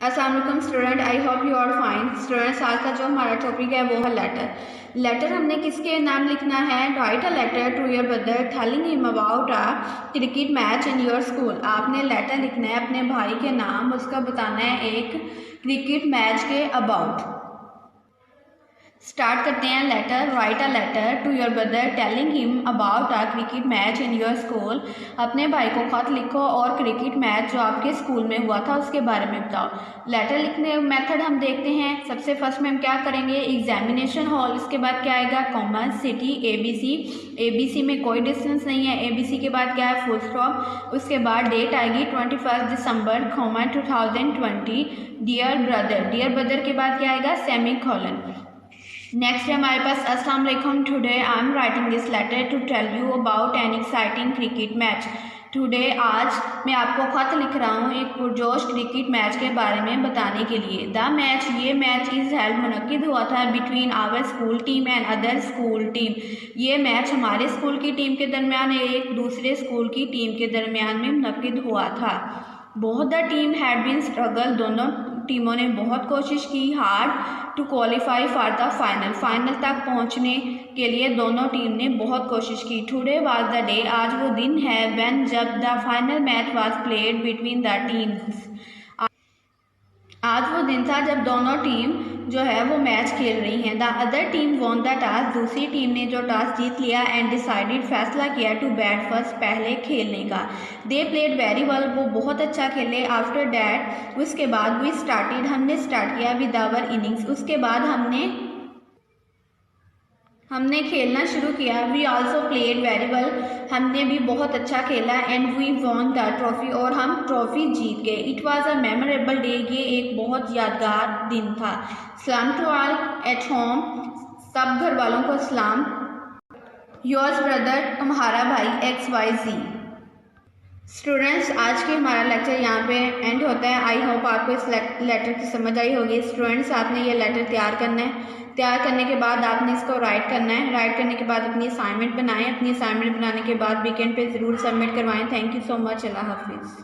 अस्सलाम वालेकुम student, I hope you are fine. Students, आज का जो हमारा टॉपिक है वो है लेटर। लेटर हमने किसके नाम लिखना है? Write a letter to your brother telling him about a cricket match in your school. आपने लेटर लिखना है अपने भाई के नाम, उसका बताना है एक क्रिकेट मैच के अबाउट। स्टार्ट करते हैं। Letter, write a letter to your brother telling him about a cricket match in your school. अपने भाई को खत लिखो और क्रिकेट मैच जो आपके स्कूल में हुआ था उसके बारे में बताओ। लेटर लिखने मेथड हम देखते हैं। सबसे फर्स्ट में हम क्या करेंगे? एग्जामिनेशन हॉल, इसके बाद क्या आएगा? Commerce city ABC. एबीसी में कोई डिस्टेंस नहीं है। एबीसी के बाद क्या है? Full stop. उसके बाद डेट आएगी 21 दिसंबर 2020। डियर ब्रदर, डियर ब्रदर के बाद क्या आएगा? Semi colon. नेक्स्ट है हमारे पास अस्सलाम वालेकुम, today I am writing this letter to tell you about an exciting cricket match. Today, आज मैं आपको खत लिख रहा हूँ एक पुरजोश क्रिकेट मैच के बारे में बताने के लिए। द मैच, ये मैच इज़ हेल्ड, मुनक्किद हुआ था between our school team and other school team. ये मैच हमारे स्कूल की टीम के दरमियान एक दूसरे स्कूल की टीम के दरमियान में मुनक्किद हुआ था। बहुत the team had been struggle, दोनों टीमों ने बहुत कोशिश की। Hard to qualify for the final, final तक पहुंचने के लिए दोनों टीम ने बहुत कोशिश की। टुडे वाज द डे, आज वो दिन है, व्हेन, जब the final match was played between the teams. आज वो दिन था जब दोनों टीम जो है वो मैच खेल रही हैं। The other team won the toss, दूसरी टीम ने जो टॉस जीत लिया एंड डिसाइडेड, फैसला किया, टू बैट फर्स्ट, पहले खेलने का। दे प्लेड वेरी वेल, वो बहुत अच्छा खेले। आफ्टर डैट, उसके बाद, वी स्टार्टेड, हमने स्टार्ट किया, विद आवर इनिंग्स, उसके बाद हमने खेलना शुरू किया। We also played very well, हमने भी बहुत अच्छा खेला। And we won the trophy, और हम ट्रॉफी जीत गए। It was a memorable day, ये एक बहुत यादगार दिन था। सलाम टू ऑल एट होम, सब घर वालों को सलाम। योर्स ब्रदर, तुम्हारा भाई XYZ। स्टूडेंट्स, आज के हमारा लेक्चर यहाँ पे एंड होता है। आई होप आपको इस लेटर की समझ आई होगी। स्टूडेंट्स, आपने ये लेटर तैयार करना है। तैयार करने के बाद आपने इसको राइट करना है। राइट करने के बाद अपनी असाइनमेंट बनाएं। अपनी असाइनमेंट बनाने के बाद वीकेंड पे ज़रूर सबमिट करवाएं। Thank you so much. अल्लाह हाफिज़।